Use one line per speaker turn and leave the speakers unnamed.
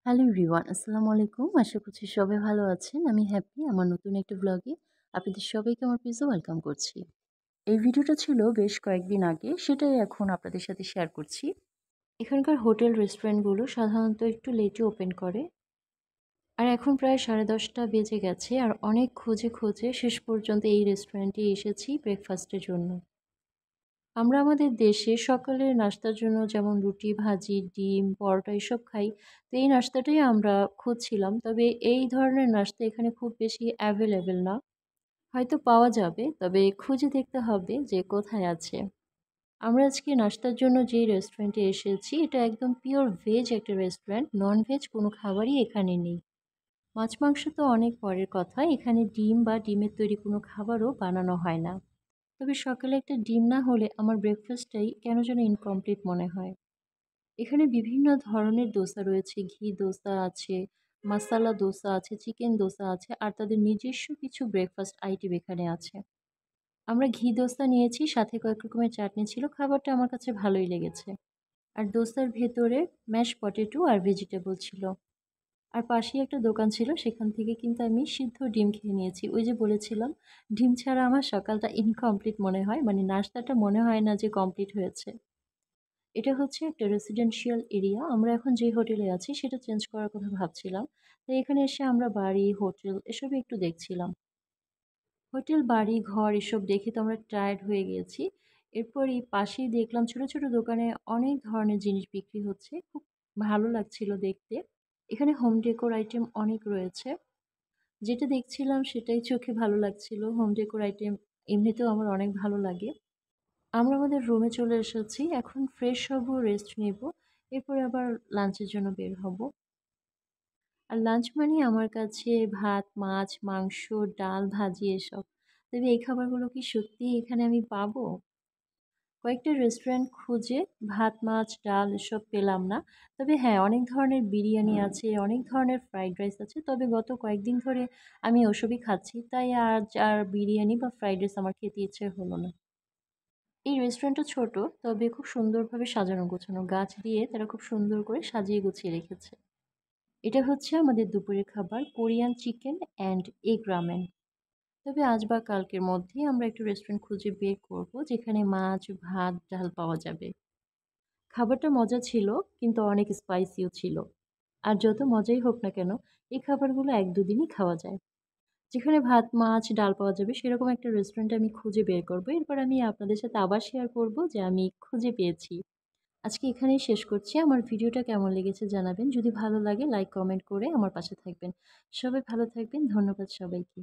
Hello everyone, আসসালামু আলাইকুম। আশা করছি সবাই ভালো আছেন। আমি হ্যাপি আমার নতুন একটা ব্লগে আপনাদের সবাইকে আমার পিজা ওয়েলকাম করছি। এই ভিডিওটা ছিল বেশ কয়েকদিন আগে, সেটাই এখন আপনাদের সাথে শেয়ার করছি। এখানকার হোটেল রেস্টুরেন্টগুলো সাধারণত একটু লেটে ওপেন করে। আর এখন প্রায় 10:30 বেজে গেছে আর অনেক খুঁজে খুঁজে শেষ পর্যন্ত এই রেস্টুরেন্টে এসেছি ব্রেকফাস্টের জন্য। আমরা আমাদের দেশে সকালের নাস্তার জন্য যেমন রুটি, ভাজি, ডিম, পরোটা এসব খাই। তো এই নাস্তাটাই আমরা খুঁজছিলাম। তবে এই ধরনের নাস্তা এখানে খুব বেশি অ্যাভেলেবল না। হয়তো পাওয়া যাবে, তবে খুঁজে দেখতে হবে যে কোথায় আছে। আমরা আজকে নাস্তার জন্য যেই রেস্টুরেন্টে এসেছি, এটা একদম পিওর ভেজ একটা রেস্টুরেন্ট। নন-ভেজ কোনো খাবারই এখানে নেই। মাছ, মাংস তো অনেক পরের কথা। এখানে ডিম বা ডিমের তৈরি কোনো খাবারও বানানো হয় না। তবে সকালে একটা ডিম না হলে আমার ব্রেকফাস্টটাই কেন যেন ইনকমপ্লিট মনে হয়। এখানে বিভিন্ন ধরনের দোসা রয়েছে, ঘি দোসা আছে, মাসালা দোসা আছে, চিকেন দোসা আছে আর তাদের নিজস্ব কিছু ব্রেকফাস্ট আইটেম এখানে আছে। আমরা ঘি দোসা নিয়েছি, সাথে কয়েক রকমের চাটনি ছিল। খাবারটা আমার কাছে ভালোই লেগেছে। আর দোসার ভেতরে ম্যাশ পটেটো আর ভেজিটেবল ছিল। আর পাশেই একটা দোকান ছিল, সেখান থেকে কিন্তু আমি সিদ্ধ ডিম খেয়ে নিয়েছি। ওই যে বলেছিলাম, ডিম ছাড়া আমার সকালটা ইনকমপ্লিট মনে হয়। মানে নাস্তাটা মনে হয় না যে কমপ্লিট হয়েছে। এটা হচ্ছে একটা রেসিডেন্সিয়াল এরিয়া। আমরা এখন যে হোটেলে আছি সেটা চেঞ্জ করার কথা ভাবছিলাম। তো এখানে এসে আমরা বাড়ি, হোটেল এসবই একটু দেখছিলাম। হোটেল, বাড়ি, ঘর এসব দেখে তো আমরা টায়ার্ড হয়ে গিয়েছি। এরপর এই পাশেই দেখলাম ছোট, ছোট দোকানে অনেক ধরনের জিনিস বিক্রি হচ্ছে। খুব ভালো লাগছিল দেখতে। এখানে হোম ডেকোর আইটেম অনেক রয়েছে। যেটা দেখছিলাম সেটাই চোখে ভালো লাগছিল। হোম ডেকোর আইটেম এমনিতেও আমার অনেক ভালো লাগে। আমরা আমাদের রুমে চলে এসেছি। এখন ফ্রেশ হবো, রেস্ট নিবো। এরপরে আবার লাঞ্চের জন্য বের হব। আর লাঞ্চ মানে আমার কাছে ভাত, মাছ, মাংস, ডাল, ভাজি এসব। তবে এই খাবারগুলো কি সত্যিই এখানে আমি পাবো? কয়েকটা রেস্টুরেন্ট খুঁজে ভাত, মাছ, ডাল এসব পেলাম না। তবে হ্যাঁ, অনেক ধরনের বিরিয়ানি আছে, অনেক ধরনের ফ্রাইড রাইস আছে। তবে গত কয়েকদিন ধরে আমি ওসবই খাচ্ছি। তাই আজ আর বিরিয়ানি বা ফ্রাইড রাইস আমার খেতে ইচ্ছে হলো না। এই রেস্টুরেন্টটা ছোট, তবে খুব সুন্দরভাবে সাজানো গোছানো। গাছ দিয়ে তারা খুব সুন্দর করে সাজিয়ে গুছিয়ে রেখেছে। এটা হচ্ছে আমাদের দুপুরের খাবার, Korean chicken and egg ramen. তবে আজ বা কালকের মধ্যেই আমরা একটু রেস্টুরেন্ট খুঁজে বের করব যেখানে মাছ, ভাত, ডাল পাওয়া যাবে। খাবারটা মজা ছিল, কিন্তু অনেক স্পাইসিও ছিল। আর যত মজাই হোক না কেন, এই খাবারগুলো ১-২ দিনই খাওয়া যায়। যেখানে ভাত, মাছ, ডাল পাওয়া যাবে সেরকম একটা রেস্টুরেন্ট আমি খুঁজে বের করব। এরপর আমি আপনাদের সাথে আবার শেয়ার করব যে আমি খুঁজে পেয়েছি। আজকে এখানেই শেষ করছি। আমার ভিডিওটা কেমন লেগেছে জানাবেন। যদি ভালো লাগে লাইক, কমেন্ট করে আমার পাশে থাকবেন। সবাই ভালো থাকবেন। ধন্যবাদ সবাইকে।